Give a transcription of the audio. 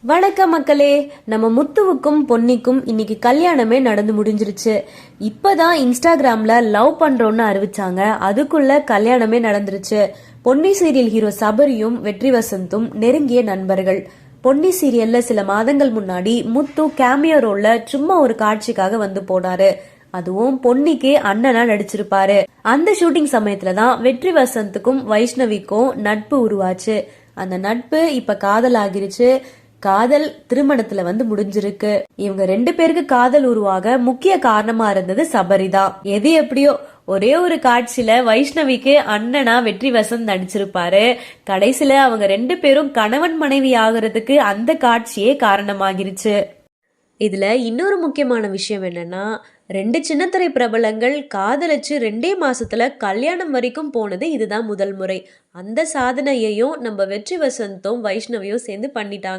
வணக்கம் மக்களே. நம்ம முத்துவுக்கும் பொன்னிக்கும் இன்னைக்கு கல்யாணமே நடந்து முடிஞ்சிருச்சு. இப்பதான் இன்ஸ்டாகிராம்ல லவ் பண்றோம்னு அறிவிச்சாங்க. அதுக்குள்ள கல்யாணமே நடந்துருச்சு. பொன்னி சீரியல் ஹீரோ சபரியும் வெற்றி வசந்தும் நெருங்கிய நண்பர்கள். பொன்னி சீரியல்ல சில மாதங்கள் முன்னாடி முத்து கேமியோ ரோல்ல சும்மா ஒரு காட்சிக்காக வந்து போனாரு. அதுவும் பொன்னிக்கு அண்ணனா நடிச்சிருப்பாரு. அந்த ஷூட்டிங் சமயத்துலதான் வெற்றி வசந்துக்கும் வைஷ்ணவிக்கும் நட்பு உருவாச்சு. அந்த நட்பு இப்ப காதல் ஆகிருச்சு. காதல் திருமணத்துல வந்து முடிஞ்சிருக்கு. இவங்க 2 பேருக்கு காதல் உருவாக முக்கிய காரணமா இருந்தது சபரிதான். எது எப்படியோ ஒரே ஒரு காட்சியில வைஷ்ணவிக்கு அண்ணனா வெற்றி வசந்த் நடிச்சிருப்பாரு. கடைசியில அவங்க 2 பேரும் கணவன் மனைவி ஆகுறதுக்கு அந்த காட்சியே காரணமாகிருச்சு. இதுல இன்னொரு முக்கியமான விஷயம் என்னன்னா, 2 சின்னத்திரை பிரபலங்கள் காதலிச்சு 2 மாசத்துல கல்யாணம் வரைக்கும் போனது இதுதான் முதல் முறை. அந்த சாதனையையும் நம்ம வெற்றி வசந்தும் வைஷ்ணவியும் சேர்ந்து பண்ணிட்டாங்க.